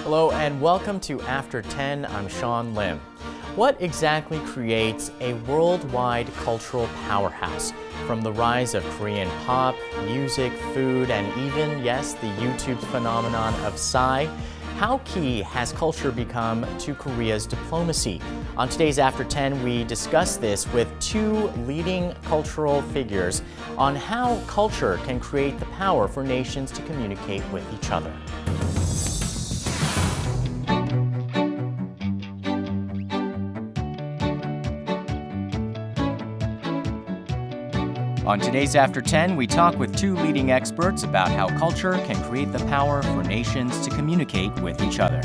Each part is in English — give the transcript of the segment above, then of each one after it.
Hello and welcome to After 10. I'm Sean Lim. What exactly creates a worldwide cultural powerhouse? From the rise of Korean pop, music, food, and even, yes, the YouTube phenomenon of Psy, how key has culture become to Korea's diplomacy? On today's After 10, we discuss this with two leading cultural figures on how culture can create the power for nations to communicate with each other. On today's After 10, we talk with two leading experts about how culture can create the power for nations to communicate with each other.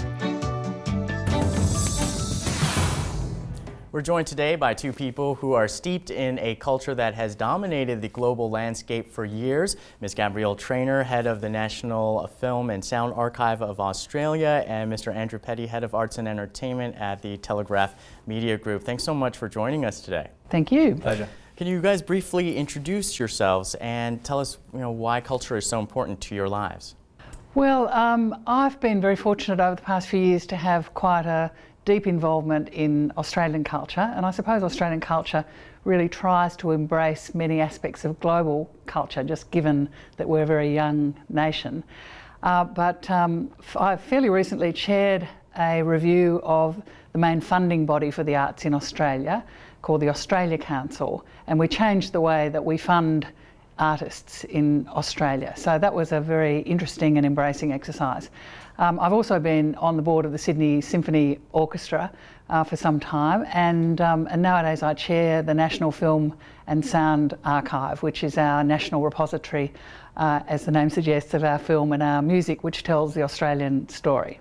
We're joined today by two people who are steeped in a culture that has dominated the global landscape for years. Ms. Gabrielle Traynor, head of the National Film and Sound Archive of Australia, and Mr. Andrew Petty, head of Arts and Entertainment at the Telegraph Media Group. Thanks so much for joining us today. Thank you. Pleasure. Can you guys briefly introduce yourselves and tell us, why culture is so important to your lives? Well, I've been very fortunate over the past few years to have quite a deep involvement in Australian culture, and I suppose Australian culture really tries to embrace many aspects of global culture, just given that we're a very young nation. But I fairly recently chaired a review of the main funding body for the arts in Australia, called the Australia Council, and we changed the way that we fund artists in Australia. So that was a very interesting and embracing exercise. I've also been on the board of the Sydney Symphony Orchestra for some time, and nowadays I chair the National Film and Sound Archive, which is our national repository, as the name suggests, of our film and our music, which tells the Australian story.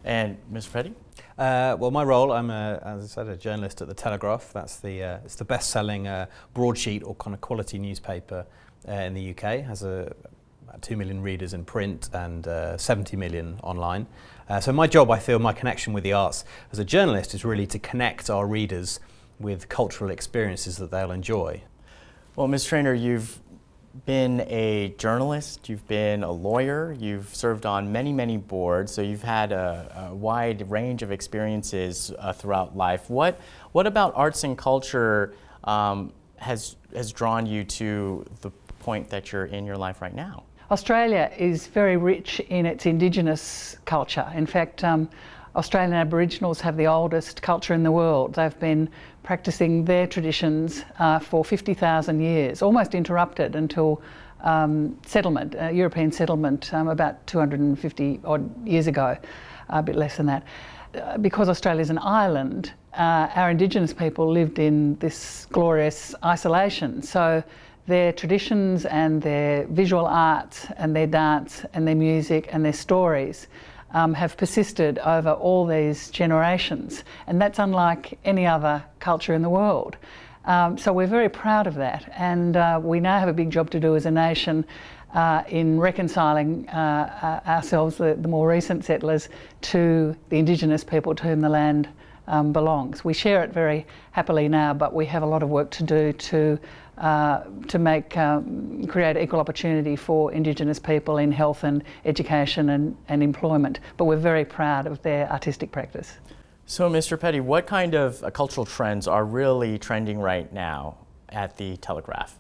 And Mr. Petty? Well, my role, I'm as I said, a journalist at the Telegraph. That's it's the best-selling broadsheet or kind of quality newspaper in the UK. Has about 2 million readers in print and 70 million online. So my job, I feel, my connection with the arts as a journalist is really to connect our readers with cultural experiences that they'll enjoy. Well, Ms. Traynor, you've been a journalist, you've been a lawyer, you've served on many, many boards, so you've had a wide range of experiences throughout life. What about arts and culture has drawn you to the point that you're in your life right now? Australia is very rich in its Indigenous culture. In fact, Australian Aboriginals have the oldest culture in the world. They've been practicing their traditions for 50,000 years, almost interrupted until settlement, European settlement about 250 odd years ago, a bit less than that. Because Australia is an island, our Indigenous people lived in this glorious isolation. So their traditions and their visual arts and their dance and their music and their stories have persisted over all these generations, and that's unlike any other culture in the world. So we're very proud of that, and we now have a big job to do as a nation in reconciling ourselves, the more recent settlers, to the Indigenous people to whom the land belongs. We share it very happily now, but we have a lot of work to do to create equal opportunity for Indigenous people in health and education and employment. But we're very proud of their artistic practice. So, Mr. Petty, what kind of cultural trends are really trending right now at the Telegraph?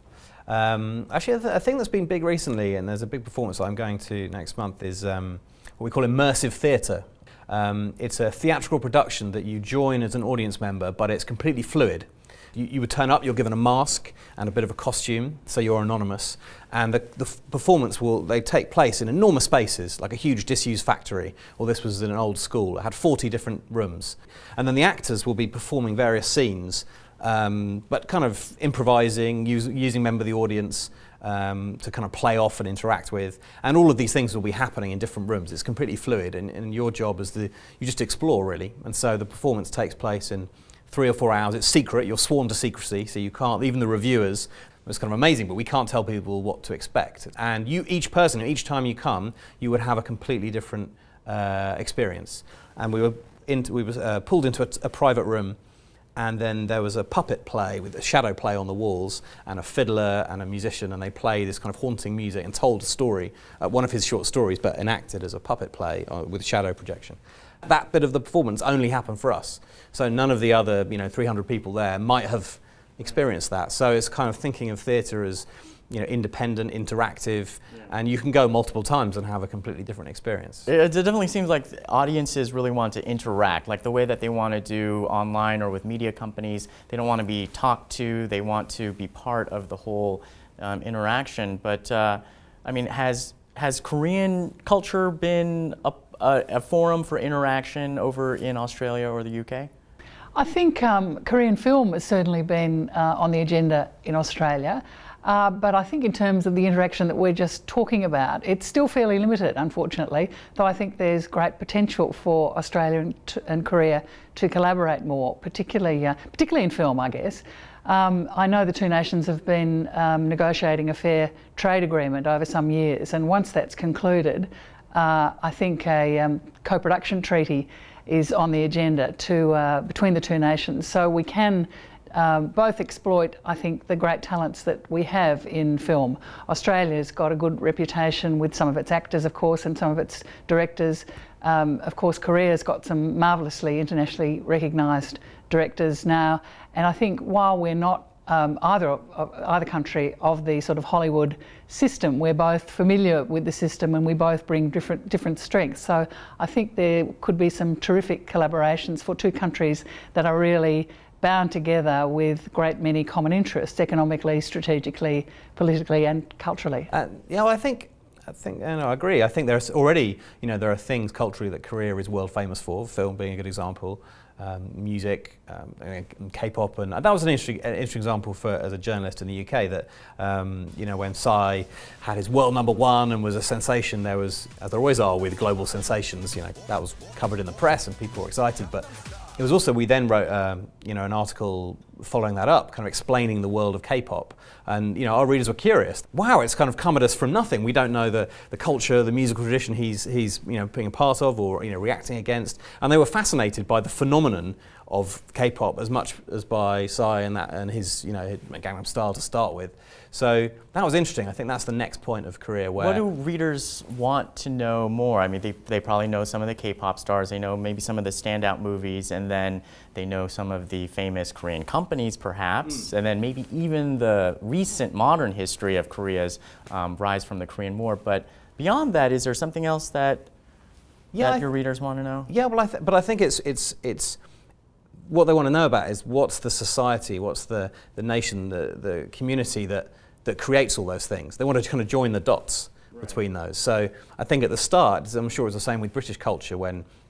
Actually, a thing that's been big recently, and there's a big performance that I'm going to next month, is what we call immersive theatre. It's a theatrical production that you join as an audience member, but it's completely fluid. You would turn up, you're given a mask and a bit of a costume, so you're anonymous, and the performance they take place in enormous spaces, like a huge disused factory, or this was in an old school. It had 40 different rooms. And then the actors will be performing various scenes, but kind of improvising, using member of the audience to kind of play off and interact with. And all of these things will be happening in different rooms. It's completely fluid, and your job is you just explore, really. And so the performance takes place in 3 or 4 hours. It's secret, you're sworn to secrecy, so you can't, even the reviewers, it's kind of amazing, but we can't tell people what to expect. And each person, each time you come, you would have a completely different experience. And we were pulled into a private room, and then there was a puppet play with a shadow play on the walls and a fiddler and a musician, and they play this kind of haunting music and told a story, one of his short stories, but enacted as a puppet play with shadow projection. That bit of the performance only happened for us, so none of the other 300 people there might have experienced that. So it's kind of thinking of theatre as independent, interactive, and you can go multiple times and have a completely different experience. It definitely seems like audiences really want to interact, like the way that they want to do online or with media companies. They don't want to be talked to, they want to be part of the whole interaction. But I mean, has Korean culture been a forum for interaction over in Australia or the UK? I think Korean film has certainly been on the agenda in Australia. But I think in terms of the interaction that we're just talking about, it's still fairly limited, unfortunately, though I think there's great potential for Australia and Korea to collaborate more, particularly in film, I guess. I know the two nations have been negotiating a fair trade agreement over some years, and once that's concluded, I think a co-production treaty is on the agenda between the two nations, so we can both exploit, I think, the great talents that we have in film. Australia's got a good reputation with some of its actors, of course, and some of its directors. Of course, Korea's got some marvellously internationally recognised directors now, and I think while we're not either country of the sort of Hollywood system, we're both familiar with the system and we both bring different strengths. So I think there could be some terrific collaborations for two countries that are really bound together with great many common interests, economically, strategically, politically, and culturally. I agree. I think there's already, there are things culturally that Korea is world famous for, film being a good example, music, K-pop, and that was an interesting example as a journalist in the UK. That when Psy had his world #1 and was a sensation, there was, as there always are with global sensations, that was covered in the press and people were excited, but. It was also, we then wrote an article following that up, kind of explaining the world of K-pop. And our readers were curious. Wow, it's kind of come at us from nothing. We don't know the culture, the musical tradition he's being a part of or reacting against. And they were fascinated by the phenomenon of K-pop as much as by Psy and his Gangnam Style to start with. So that was interesting. I think that's the next point of Korea where... What do readers want to know more? I mean, they probably know some of the K-pop stars, they know maybe some of the standout movies, and then they know some of the famous Korean companies perhaps, and then maybe even the recent modern history of Korea's rise from the Korean War. But beyond that, is there something else that your readers want to know? Yeah, well, I think it's what they want to know about is what's the society, what's the nation, the community that creates all those things. They want to kind of join the dots between those. So I think at the start, I'm sure it was the same with British culture,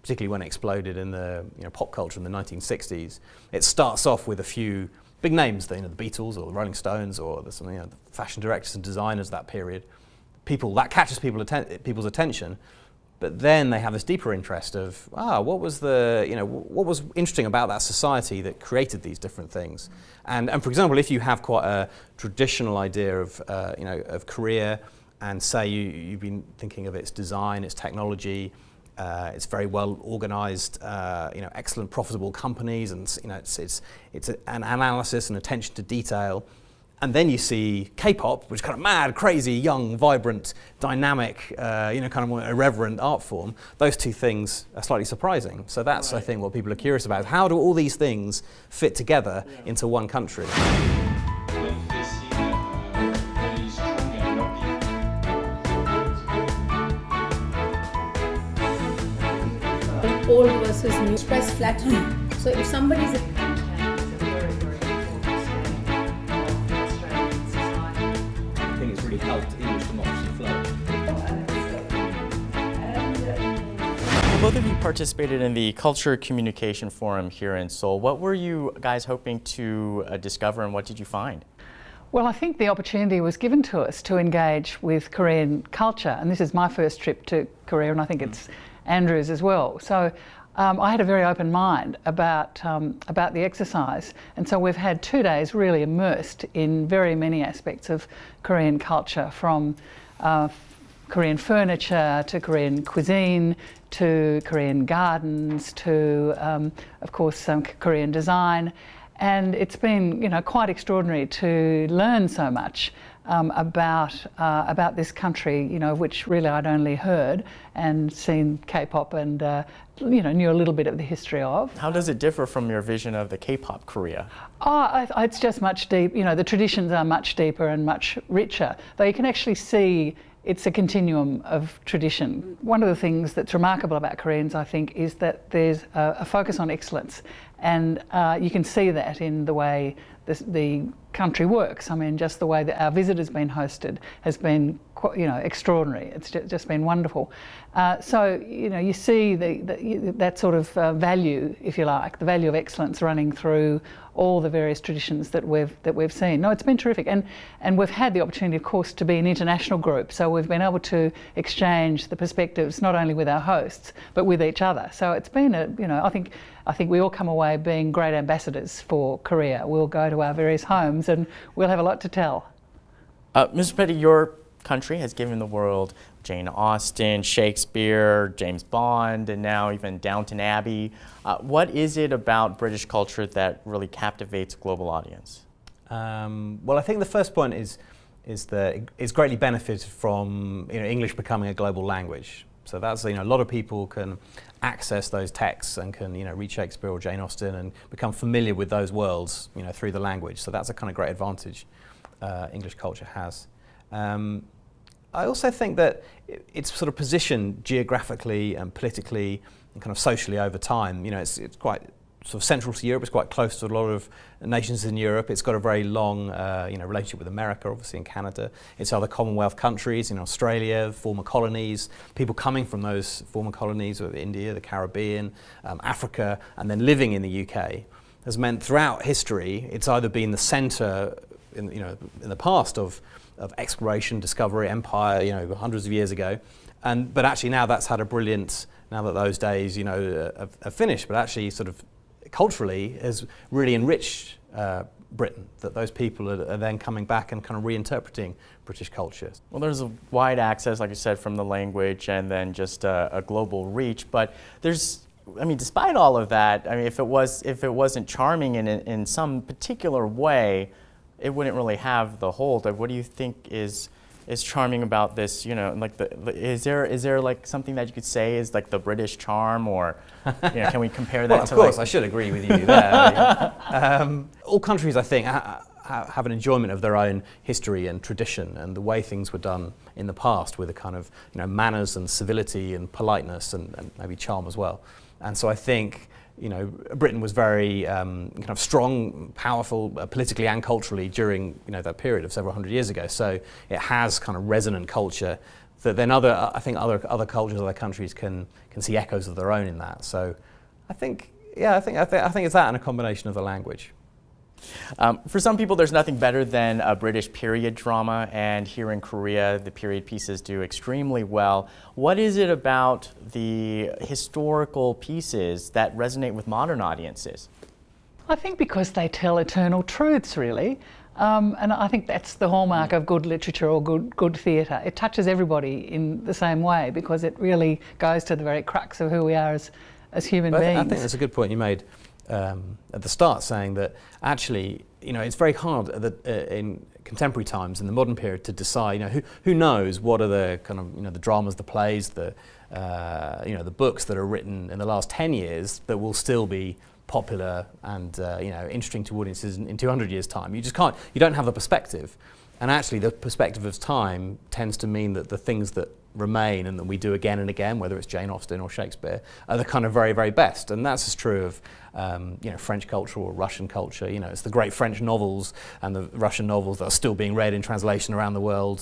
particularly when it exploded in the pop culture in the 1960s. It starts off with a few big names, the Beatles or the Rolling Stones or the fashion directors and designers of that period. That catches people's attention. But then they have this deeper interest of, what was what was interesting about that society that created these different things? And for example, if you have quite a traditional idea of Korea, and say you've been thinking of its design, its technology, it's very well organized, excellent profitable companies, and it's an analysis and attention to detail. And then you see K-pop, which is kind of mad, crazy, young, vibrant, dynamic, kind of more irreverent art form. Those two things are slightly surprising. So that's, I think, what people are curious about. How do all these things fit together into one country? Old versus new, express flatly. So if somebody is helped English democracy flourish. Both of you participated in the Culture Communication Forum here in Seoul. What were you guys hoping to discover, and what did you find? Well, I think the opportunity was given to us to engage with Korean culture, and this is my first trip to Korea, and I think it's Andrew's as well. So I had a very open mind about the exercise, and so we've had 2 days really immersed in very many aspects of Korean culture, from Korean furniture to Korean cuisine to Korean gardens to, of course, Korean design. And it's been, quite extraordinary to learn so much about this country, of which really I'd only heard and seen K-pop and, knew a little bit of the history of. How does it differ from your vision of the K-pop Korea? It's just much deep. The traditions are much deeper and much richer. Though you can actually see it's a continuum of tradition. One of the things that's remarkable about Koreans, I think, is that there's a focus on excellence, and you can see that in the way the country works. I mean, just the way that our visitors been hosted has been, extraordinary. It's just been wonderful. So, you see that sort of value, if you like, the value of excellence running through all the various traditions that we've seen. No, it's been terrific, and we've had the opportunity, of course, to be an international group. So we've been able to exchange the perspectives not only with our hosts but with each other. So it's been I think we all come away being great ambassadors for Korea. We'll go to our various homes and we'll have a lot to tell. Mr. Petty, your country has given the world Jane Austen, Shakespeare, James Bond, and now even Downton Abbey. What is it about British culture that really captivates a global audience? Well, I think the first point is that it's greatly benefited from English becoming a global language. So that's a lot of people can access those texts and can read Shakespeare or Jane Austen and become familiar with those worlds through the language. So that's a kind of great advantage English culture has. I also think that it's sort of positioned geographically and politically and kind of socially over time. It's quite sort of central to Europe. It's quite close to a lot of nations in Europe. It's got a very long relationship with America, obviously, and Canada. It's other Commonwealth countries in Australia, former colonies, people coming from those former colonies of India, the Caribbean, Africa, and then living in the UK has meant throughout history it's either been the centre in the past of exploration, discovery, empire, hundreds of years ago, but actually now that's had a brilliant, now that those days have finished, but actually sort of culturally has really enriched Britain, that those people are then coming back and kind of reinterpreting British culture. Well, there's a wide access, like you said, from the language and then just a global reach, but despite all of that, if it wasn't charming in some particular way, it wouldn't really have the hold. What do you think is charming about this? Is there like something that you could say is like the British charm, or can we compare that? Well, of course, I should agree with you there. All countries, I think, have an enjoyment of their own history and tradition and the way things were done in the past, with a kind of manners and civility and politeness and maybe charm as well. And so I think Britain was very kind of strong, powerful, politically and culturally during that period of several hundred years ago. So it has kind of resonant culture that then other cultures, other countries can see echoes of their own in that. So I think it's that and a combination of the language. For some people, there's nothing better than a British period drama, and here in Korea, the period pieces do extremely well. What is it about the historical pieces that resonate with modern audiences? I think because they tell eternal truths, really. And I think that's the hallmark of good literature or good theatre. It touches everybody in the same way because it really goes to the very crux of who we are as human beings. I think that's a good point you made at the start, saying that actually, it's very hard in contemporary times, in the modern period, to decide, who knows what are the kind of, the dramas, the plays, the books that are written in the last 10 years that will still be popular and interesting to audiences in 200 years' time. You just can't. You don't have the perspective, and actually, the perspective of time tends to mean that the things that remain and that we do again and again, whether it's Jane Austen or Shakespeare, are the kind of very, very best. And that's as true of French culture or Russian culture. It's the great French novels and the Russian novels that are still being read in translation around the world.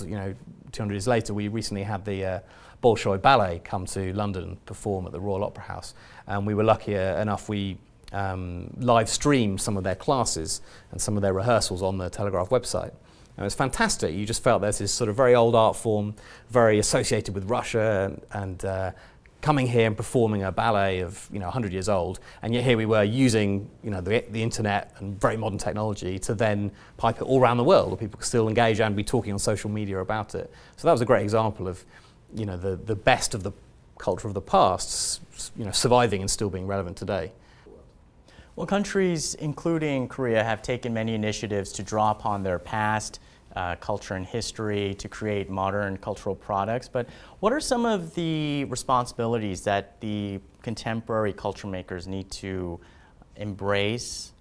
200 years later, we recently had the Bolshoi Ballet come to London and perform at the Royal Opera House, and we were lucky enough we live streamed some of their classes and some of their rehearsals on the Telegraph website. And it was fantastic. You just felt there's this sort of very old art form, very associated with Russia, and coming here and performing a ballet of 100 years old, and yet here we were using the internet and very modern technology to then pipe it all around the world, where people could still engage and be talking on social media about it. So that was a great example of the best of the culture of the past, surviving and still being relevant today. Well, countries, including Korea, have taken many initiatives to draw upon their past culture and history to create modern cultural products. But what are some of the responsibilities that the contemporary culture makers need to embrace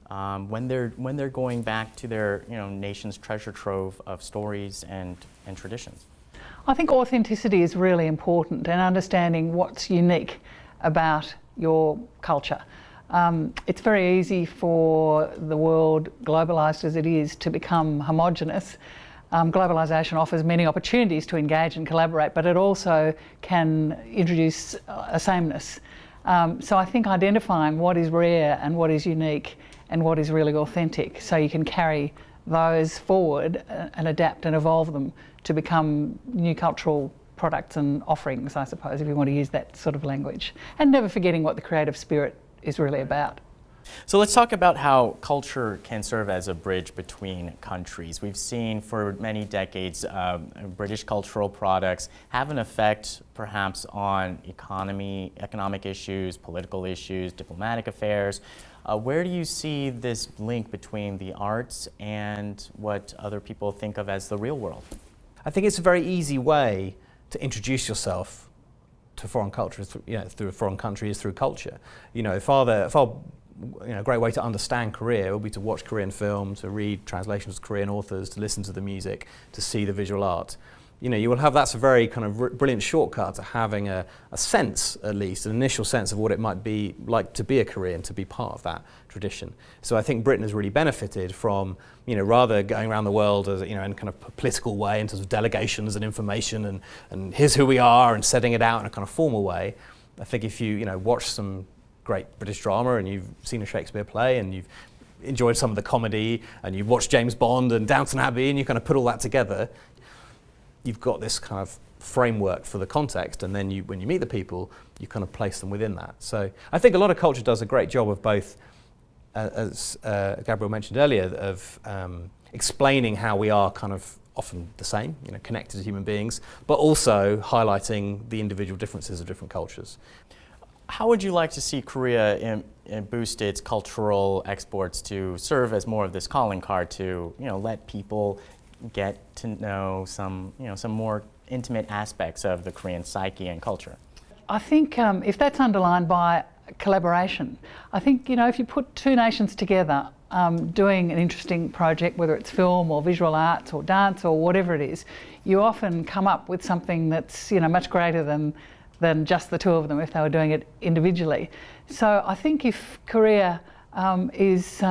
when they're going back to their nation's treasure trove of stories and traditions? I think authenticity is really important, and understanding what's unique about your culture. It's very easy for the world, globalised as it is, to become homogenous. Globalisation offers many opportunities to engage and collaborate, but it also can introduce a sameness. So I think identifying what is rare and what is unique and what is really authentic, so you can carry those forward and adapt and evolve them to become new cultural products and offerings, I suppose, if you want to use that sort of language. And never forgetting what the creative spirit is really about. So let's talk about how culture can serve as a bridge between countries. We've seen for many decades British cultural products have an effect perhaps on economic issues, political issues, diplomatic affairs. Where do you see this link between the arts and what other people think of as the real world? I think it's a very easy way to introduce yourself to foreign cultures, through foreign countries, through culture. A great way to understand Korea would be to watch Korean film, to read translations of Korean authors, to listen to the music, to see the visual art. You will have, that's a very kind of brilliant shortcut to having a sense, at least, an initial sense of what it might be like to be a Korean, to be part of that tradition. So I think Britain has really benefited from, rather going around the world as, in kind of a political way in terms of delegations and information and here's who we are and setting it out in a kind of formal way. I think if you, watch some great British drama and you've seen a Shakespeare play and you've enjoyed some of the comedy and you've watched James Bond and Downton Abbey and you kind of put all that together, you've got this kind of framework for the context, and then when you meet the people, you kind of place them within that. So I think a lot of culture does a great job of both, as Gabriel mentioned earlier, of explaining how we are kind of often the same, connected as human beings, but also highlighting the individual differences of different cultures. How would you like to see Korea boost its cultural exports to serve as more of this calling card to, let people get to know some more intimate aspects of the Korean psyche and culture? I think if that's underlined by collaboration, I think, if you put two nations together doing an interesting project, whether it's film or visual arts or dance or whatever it is, you often come up with something that's, much greater than just the two of them if they were doing it individually. So I think if Korea is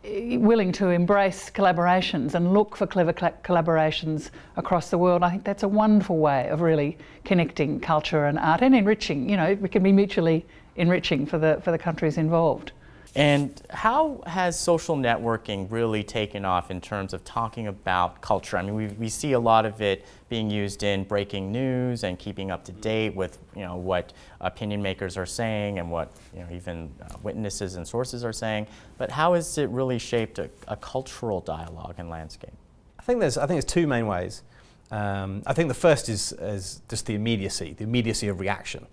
willing to embrace collaborations and look for clever collaborations across the world, I think that's a wonderful way of really connecting culture and art and enriching. It can be mutually enriching for the countries involved. And how has social networking really taken off in terms of talking about culture? I mean, we see a lot of it being used in breaking news and keeping up to date with, what opinion makers are saying and what, even witnesses and sources are saying. But how has it really shaped a cultural dialogue and landscape? I think there's two main ways. I think the first is just the immediacy of reaction.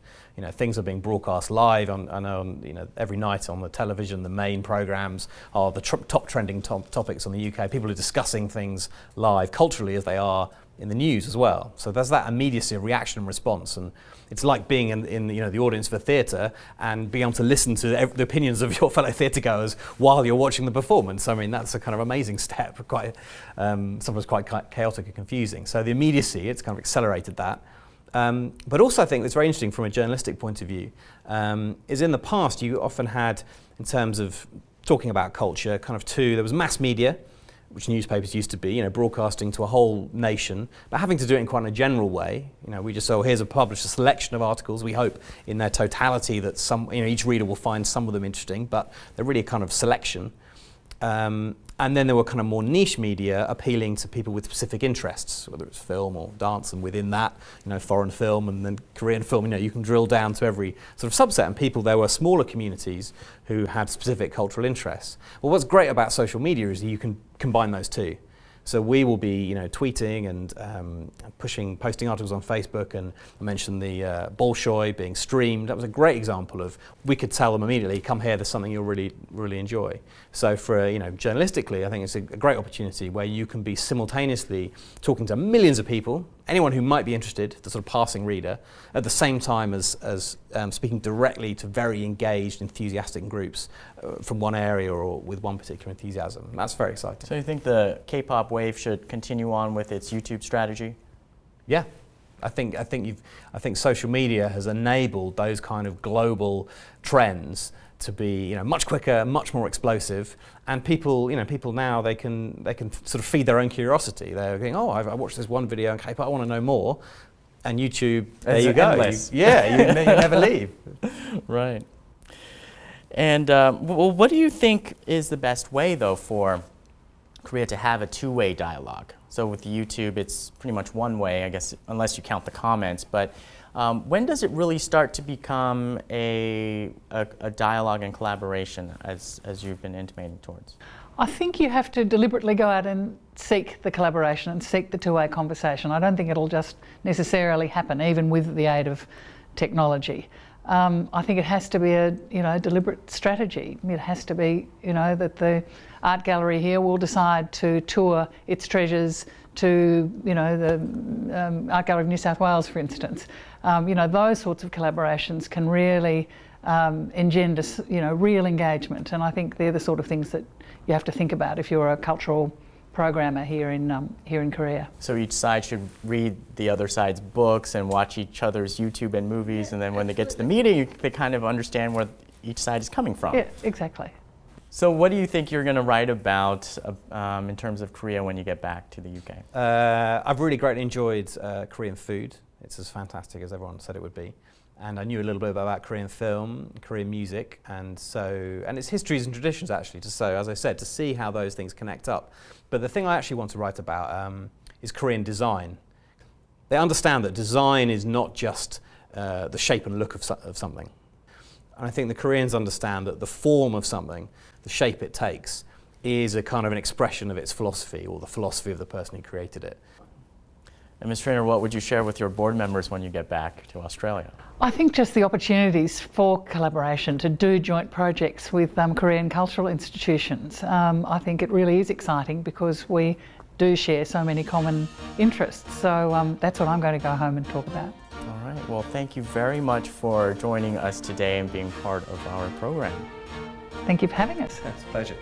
Things are being broadcast live on every night on the television. The main programs are the top trending topics on the UK. People are discussing things live culturally as they are in the news as well. So there's that immediacy of reaction and response, and it's like being in the audience of a theatre and being able to listen to the opinions of your fellow theatregoers while you're watching the performance. I mean, that's a kind of amazing step, quite sometimes quite chaotic and confusing. So the immediacy, it's kind of accelerated that. But also I think it's very interesting from a journalistic point of view, is in the past you often had, in terms of talking about culture, there was mass media, which newspapers used to be, broadcasting to a whole nation, but having to do it in quite a general way. We just say, here's published a selection of articles. We hope in their totality that each reader will find some of them interesting, but they're really a kind of selection. And then there were kind of more niche media appealing to people with specific interests, whether it's film or dance, and within that, foreign film and then Korean film, you can drill down to every sort of subset. And there were smaller communities who had specific cultural interests. Well, what's great about social media is that you can combine those two. So we will be, tweeting and posting articles on Facebook, and I mentioned the Bolshoi being streamed. That was a great example of, we could tell them immediately, come here, there's something you'll really, really enjoy. So for, journalistically, I think it's a great opportunity where you can be simultaneously talking to millions of people, anyone who might be interested, the sort of passing reader, at the same time as speaking directly to very engaged, enthusiastic groups from one area or with one particular enthusiasm. That's very exciting. So you think the K-pop wave should continue on with its YouTube strategy? Yeah, I think social media has enabled those kind of global trends to be much quicker, much more explosive, and people now they can sort of feed their own curiosity. They're going, oh, I watched this one video on K-pop, I want to know more, and YouTube, there you go. You never leave. Right. And well, what do you think is the best way, though, for Korea to have a two-way dialogue? So with YouTube, it's pretty much one way, I guess, unless you count the comments. But when does it really start to become a dialogue and collaboration, as you've been intimating towards? I think you have to deliberately go out and seek the collaboration and seek the two-way conversation. I don't think it'll just necessarily happen, even with the aid of technology. I think it has to be a deliberate strategy. It has to be that the art gallery here will decide to tour its treasures to the Art Gallery of New South Wales, for instance. Those sorts of collaborations can really engender real engagement, and I think they're the sort of things that you have to think about if you're a cultural programmer here in Korea. So each side should read the other side's books and watch each other's YouTube and movies, and then when they get to the meeting, they kind of understand where each side is coming from. Yeah, exactly. So what do you think you're going to write about in terms of Korea when you get back to the UK? I've really greatly enjoyed Korean food. It's as fantastic as everyone said it would be. And I knew a little bit about Korean film, Korean music, and its histories and traditions, actually, as I said, to see how those things connect up. But the thing I actually want to write about is Korean design. They understand that design is not just the shape and look of something. And I think the Koreans understand that the form of something, the shape it takes, is a kind of an expression of its philosophy, or the philosophy of the person who created it. And Ms. Trainer, what would you share with your board members when you get back to Australia? I think just the opportunities for collaboration, to do joint projects with Korean cultural institutions. I think it really is exciting because we do share so many common interests. So that's what I'm going to go home and talk about. All right. Well, thank you very much for joining us today and being part of our program. Thank you for having us. It's a pleasure.